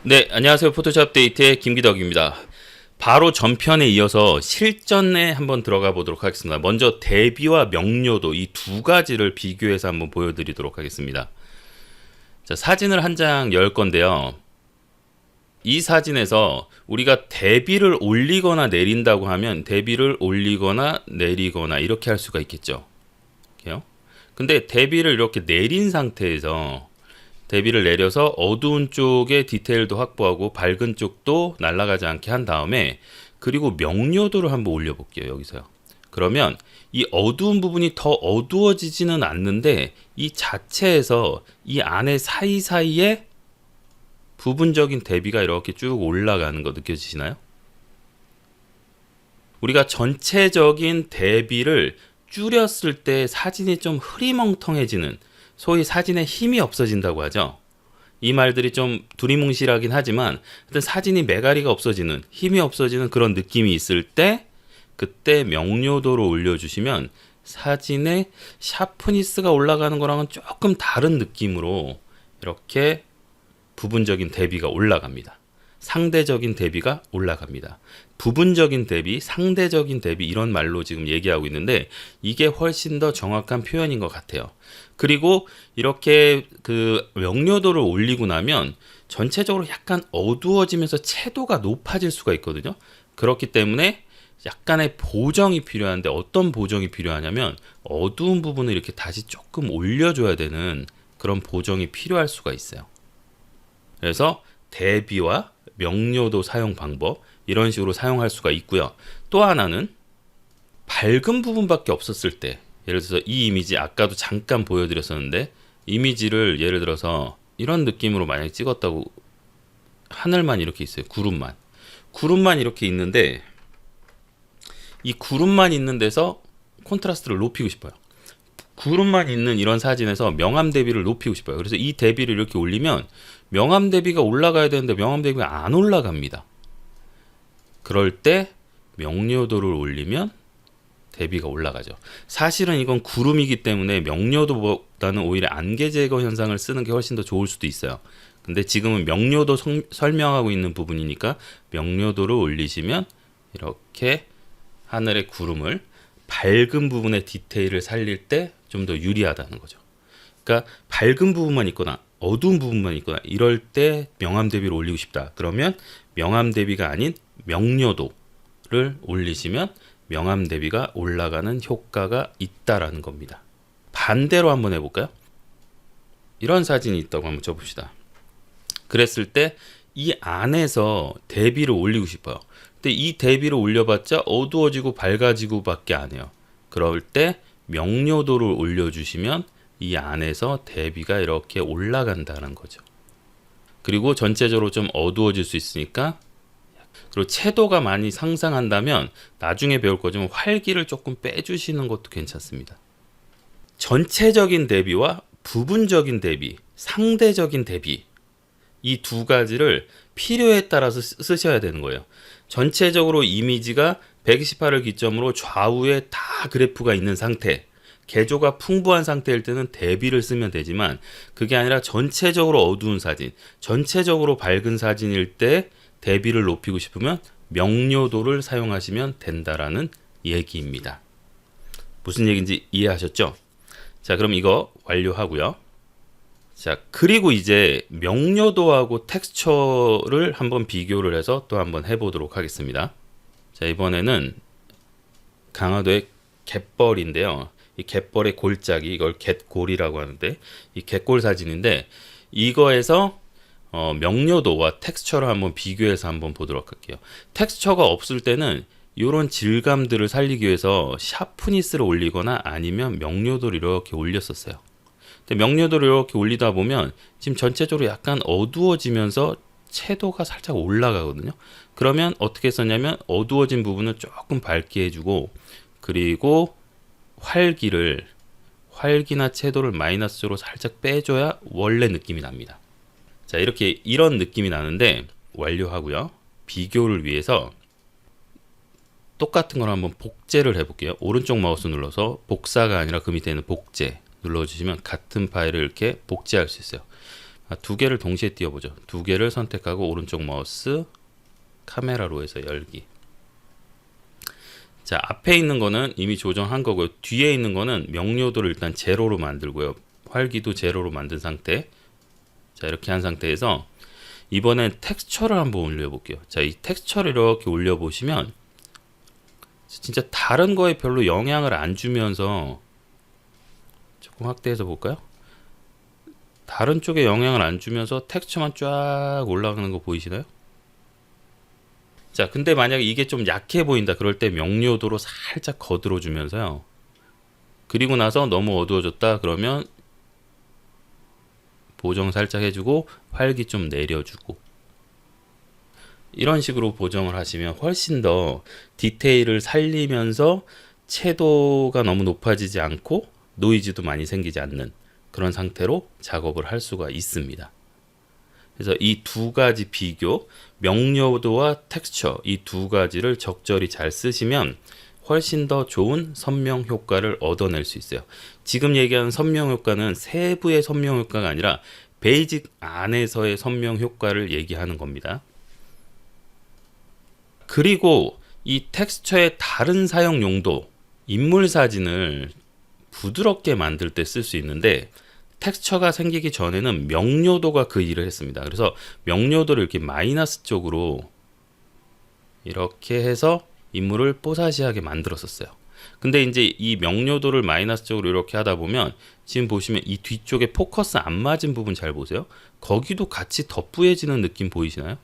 네, 안녕하세요. 포토샵 데이트의 김기덕입니다. 바로 전편에 이어서 실전에 한번 들어가 보도록 하겠습니다. 먼저 대비와 명료도 이 두 가지를 비교해서 한번 보여드리도록 하겠습니다. 자, 사진을 한 장 열 건데요. 이 사진에서 우리가 대비를 올리거나 내린다고 하면 대비를 올리거나 내리거나 이렇게 할 수가 있겠죠. 이렇게요. 근데 대비를 이렇게 내린 상태에서 대비를 내려서 어두운 쪽의 디테일도 확보하고 밝은 쪽도 날아가지 않게 한 다음에 그리고 명료도를 한번 올려볼게요. 여기서요. 그러면 이 어두운 부분이 더 어두워지지는 않는데 이 자체에서 이 안에 사이사이에 부분적인 대비가 이렇게 쭉 올라가는 거 느껴지시나요? 우리가 전체적인 대비를 줄였을 때 사진이 좀 흐리멍텅해지는, 소위 사진에 힘이 없어진다고 하죠. 이 말들이 좀 두리뭉실하긴 하지만 하여튼 사진이 매가리가 없어지는, 힘이 없어지는 그런 느낌이 있을 때 그때 명료도를 올려주시면 사진의 샤프니스가 올라가는 거랑은 조금 다른 느낌으로 이렇게 부분적인 대비가 올라갑니다. 상대적인 대비가 올라갑니다. 부분적인 대비, 상대적인 대비 이런 말로 지금 얘기하고 있는데 이게 훨씬 더 정확한 표현인 것 같아요. 그리고 이렇게 그 명료도를 올리고 나면 전체적으로 약간 어두워지면서 채도가 높아질 수가 있거든요. 그렇기 때문에 약간의 보정이 필요한데 어떤 보정이 필요하냐면 어두운 부분을 이렇게 다시 조금 올려줘야 되는 그런 보정이 필요할 수가 있어요. 그래서 대비와 명료도 사용 방법 이런 식으로 사용할 수가 있고요. 또 하나는 밝은 부분밖에 없었을 때, 예를 들어서 이 이미지 아까도 잠깐 보여드렸었는데 이미지를 예를 들어서 이런 느낌으로 만약에 찍었다고, 하늘만 이렇게 있어요. 구름만 이렇게 있는데 이 구름만 있는 데서 콘트라스트를 높이고 싶어요. 구름만 있는 이런 사진에서 명암 대비를 높이고 싶어요. 그래서 이 대비를 이렇게 올리면 명암 대비가 올라가야 되는데 명암 대비가 안 올라갑니다. 그럴 때 명료도를 올리면 대비가 올라가죠. 사실은 이건 구름이기 때문에 명료도보다는 오히려 안개 제거 현상을 쓰는 게 훨씬 더 좋을 수도 있어요. 근데 지금은 명료도 설명하고 있는 부분이니까 명료도를 올리시면 이렇게 하늘의 구름을 밝은 부분의 디테일을 살릴 때 좀 더 유리하다는 거죠. 그러니까 밝은 부분만 있거나 어두운 부분만 있거나 이럴 때 명암 대비를 올리고 싶다. 그러면 명암 대비가 아닌 명료도를 올리시면 명암 대비가 올라가는 효과가 있다라는 겁니다. 반대로 한번 해볼까요? 이런 사진이 있다고 한번 쳐봅시다. 그랬을 때 이 안에서 대비를 올리고 싶어요. 근데 이 대비를 올려봤자 어두워지고 밝아지고 밖에 안 해요. 그럴 때 명료도를 올려주시면 이 안에서 대비가 이렇게 올라간다는 거죠. 그리고 전체적으로 좀 어두워질 수 있으니까, 그리고 채도가 많이 상승한다면 나중에 배울 거지만 활기를 조금 빼주시는 것도 괜찮습니다. 전체적인 대비와 부분적인 대비, 상대적인 대비 이 두 가지를 필요에 따라서 쓰셔야 되는 거예요. 전체적으로 이미지가 128을 기점으로 좌우에 다 그래프가 있는 상태, 개조가 풍부한 상태일 때는 대비를 쓰면 되지만 그게 아니라 전체적으로 어두운 사진, 전체적으로 밝은 사진일 때 대비를 높이고 싶으면 명료도를 사용하시면 된다라는 얘기입니다. 무슨 얘기인지 이해하셨죠? 자, 그럼 이거 완료하고요. 자, 그리고 이제 명료도하고 텍스처를 한번 비교를 해서 또 한번 해보도록 하겠습니다. 자, 이번에는 강화도의 갯벌인데요. 이 갯벌의 골짜기, 이걸 갯골이라고 하는데 이 갯골 사진인데 이거에서 명료도와 텍스처를 한번 비교해서 한번 보도록 할게요. 텍스처가 없을 때는 이런 질감들을 살리기 위해서 샤프니스를 올리거나 아니면 명료도를 이렇게 올렸었어요. 근데 명료도를 이렇게 올리다 보면 지금 전체적으로 약간 어두워지면서 채도가 살짝 올라가거든요. 그러면 어떻게 썼냐면 어두워진 부분을 조금 밝게 해주고 그리고 활기나 채도를 마이너스로 살짝 빼줘야 원래 느낌이 납니다. 자, 이렇게 이런 느낌이 나는데 완료하고요. 비교를 위해서 똑같은 걸 한번 복제를 해볼게요. 오른쪽 마우스 눌러서 복사가 아니라 그 밑에 있는 복제 눌러주시면 같은 파일을 이렇게 복제할 수 있어요. 두 개를 동시에 띄워보죠. 두 개를 선택하고 오른쪽 마우스 카메라로 해서 열기. 자, 앞에 있는 거는 이미 조정한 거고요. 뒤에 있는 거는 명료도를 일단 제로로 만들고요. 활기도 제로로 만든 상태. 자, 이렇게 한 상태에서 이번엔 텍스처를 한번 올려볼게요. 자, 이 텍스처를 이렇게 올려보시면 진짜 다른 거에 별로 영향을 안 주면서 조금 확대해서 볼까요? 다른 쪽에 영향을 안 주면서 텍스처만 쫙 올라가는 거 보이시나요? 자, 근데 만약에 이게 좀 약해 보인다. 그럴 때 명료도로 살짝 거들어 주면서요. 그리고 나서 너무 어두워졌다. 그러면 보정 살짝 해주고 활기 좀 내려주고 이런 식으로 보정을 하시면 훨씬 더 디테일을 살리면서 채도가 너무 높아지지 않고 노이즈도 많이 생기지 않는 그런 상태로 작업을 할 수가 있습니다. 그래서 이 두 가지 비교, 명료도와 텍스처 이 두 가지를 적절히 잘 쓰시면 훨씬 더 좋은 선명 효과를 얻어낼 수 있어요. 지금 얘기하는 선명 효과는 세부의 선명 효과가 아니라 베이직 안에서의 선명 효과를 얘기하는 겁니다. 그리고 이 텍스처의 다른 사용 용도, 인물 사진을 부드럽게 만들 때 쓸 수 있는데 텍스처가 생기기 전에는 명료도가 그 일을 했습니다. 그래서 명료도를 이렇게 마이너스 쪽으로 이렇게 해서 인물을 뽀사시하게 만들었었어요. 근데 이제 이 명료도를 마이너스 쪽으로 이렇게 하다 보면 지금 보시면 이 뒤쪽에 포커스 안 맞은 부분 잘 보세요. 거기도 같이 덧부해지는 느낌 보이시나요?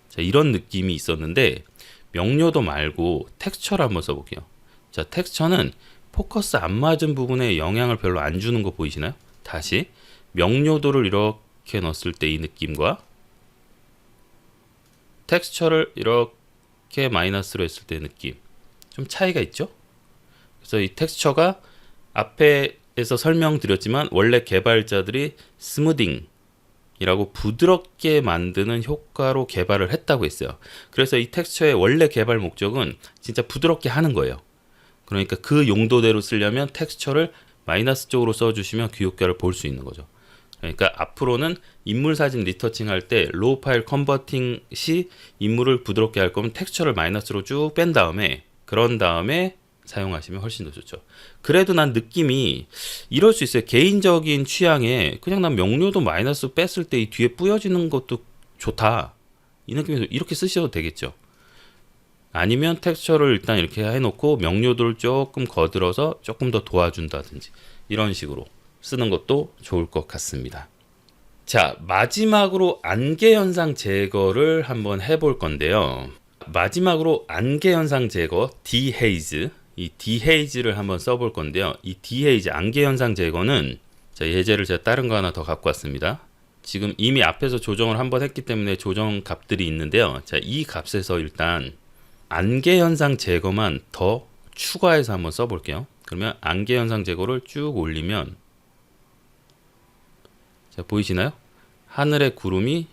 자, 이런 느낌이 있었는데 명료도 말고 텍스처를 한번 써볼게요. 자, 텍스처는 포커스 안 맞은 부분에 영향을 별로 안 주는 거 보이시나요? 다시 명료도를 이렇게 넣었을 때 이 느낌과 텍스처를 이렇게 마이너스로 했을 때 느낌 좀 차이가 있죠? 그래서 이 텍스처가 앞에서 설명드렸지만 원래 개발자들이 스무딩 이라고 부드럽게 만드는 효과로 개발을 했다고 했어요. 그래서 이 텍스처의 원래 개발 목적은 진짜 부드럽게 하는 거예요. 그러니까 그 용도대로 쓰려면 텍스처를 마이너스 쪽으로 써주시면 그 효과를 볼 수 있는 거죠. 그러니까 앞으로는 인물 사진 리터칭 할 때 로우 파일 컨버팅 시 인물을 부드럽게 할 거면 텍스처를 마이너스로 쭉 뺀 다음에 그런 다음에 사용하시면 훨씬 더 좋죠. 그래도 난 느낌이 이럴 수 있어요. 개인적인 취향에 그냥 난 명료도 마이너스 뺐을 때 이 뒤에 뿌여지는 것도 좋다. 이 느낌에서 이렇게 쓰셔도 되겠죠. 아니면 텍스처를 일단 이렇게 해놓고 명료도를 조금 거들어서 조금 더 도와준다든지 이런 식으로 쓰는 것도 좋을 것 같습니다. 자, 마지막으로 안개 현상 제거를 한번 해볼 건데요. 마지막으로 안개 현상 제거 디헤이즈 이 디헤이즈를 한번 써볼 건데요. 이 디헤이즈 안개 현상 제거는 자, 예제를 제가 다른 거 하나 더 갖고 왔습니다. 지금 이미 앞에서 조정을 한번 했기 때문에 조정 값들이 있는데요. 자, 이 값에서 일단 안개 현상 제거만 더 추가해서 한번 써볼게요. 그러면 안개 현상 제거를 쭉 올리면 자, 보이시나요? 하늘의 구름이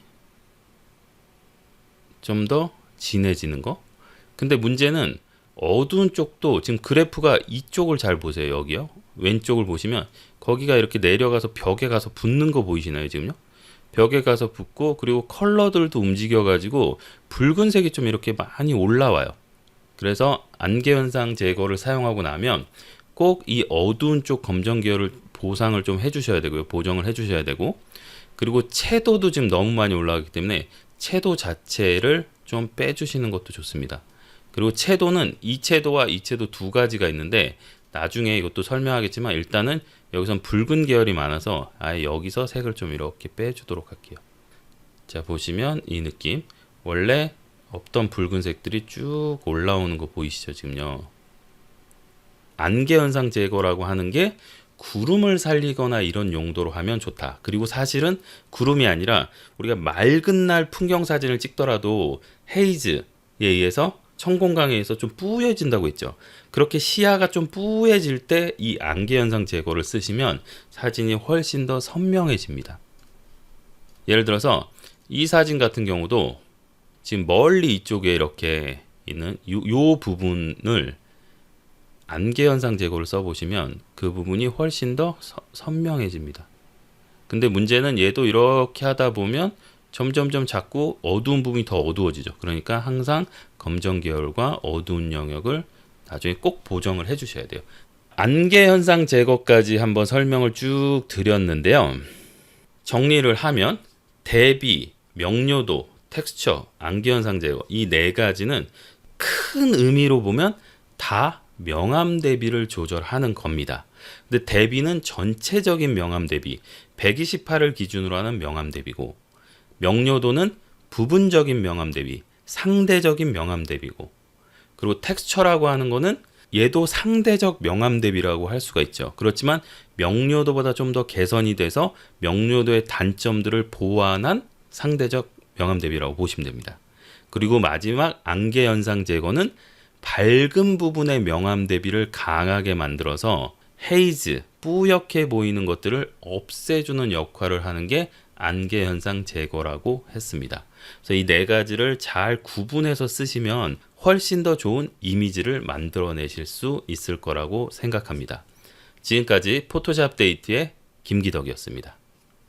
좀 더 진해지는 거. 근데 문제는 어두운 쪽도 지금 그래프가 이쪽을 잘 보세요. 여기요. 왼쪽을 보시면 거기가 이렇게 내려가서 벽에 가서 붙는 거 보이시나요? 지금요? 벽에 가서 붙고 그리고 컬러들도 움직여 가지고 붉은색이 좀 이렇게 많이 올라와요. 그래서 안개 현상 제거를 사용하고 나면 꼭 이 어두운 쪽 검정 계열을 보상을 좀 해주셔야 되고요. 보정을 해주셔야 되고 그리고 채도도 지금 너무 많이 올라가기 때문에 채도 자체를 좀 빼주시는 것도 좋습니다. 그리고 채도는 이 채도와 이 채도 두 가지가 있는데 나중에 이것도 설명하겠지만 일단은 여기선 붉은 계열이 많아서 아예 여기서 색을 좀 이렇게 빼주도록 할게요. 자, 보시면 이 느낌 원래 없던 붉은색들이 쭉 올라오는 거 보이시죠? 지금요. 안개 현상 제거라고 하는 게 구름을 살리거나 이런 용도로 하면 좋다. 그리고 사실은 구름이 아니라 우리가 맑은 날 풍경 사진을 찍더라도 헤이즈에 의해서 천공강에 의해서 좀 뿌얘진다고 했죠. 그렇게 시야가 좀 뿌얘질 때 이 안개 현상 제거를 쓰시면 사진이 훨씬 더 선명해집니다. 예를 들어서 이 사진 같은 경우도 지금 멀리 이쪽에 이렇게 있는 요 부분을 안개 현상 제거를 써보시면 그 부분이 훨씬 더 선명해집니다. 근데 문제는 얘도 이렇게 하다 보면 점점점 자꾸 어두운 부분이 더 어두워지죠. 그러니까 항상 검정 계열과 어두운 영역을 나중에 꼭 보정을 해 주셔야 돼요. 안개 현상 제거까지 한번 설명을 쭉 드렸는데요. 정리를 하면 대비, 명료도, 텍스처, 안개 현상 제거 이 네 가지는 큰 의미로 보면 다 명암 대비를 조절하는 겁니다. 근데 대비는 전체적인 명암 대비 128을 기준으로 하는 명암 대비고, 명료도는 부분적인 명암 대비, 상대적인 명암 대비고, 그리고 텍스처라고 하는 거는 얘도 상대적 명암 대비라고 할 수가 있죠. 그렇지만 명료도보다 좀 더 개선이 돼서 명료도의 단점들을 보완한 상대적 명암 대비라고 보시면 됩니다. 그리고 마지막 안개 현상 제거는 밝은 부분의 명암 대비를 강하게 만들어서 헤이즈, 뿌옇게 보이는 것들을 없애주는 역할을 하는 게 안개 현상 제거라고 했습니다. 그래서 이 네 가지를 잘 구분해서 쓰시면 훨씬 더 좋은 이미지를 만들어내실 수 있을 거라고 생각합니다. 지금까지 포토샵 데이트의 김기덕이었습니다.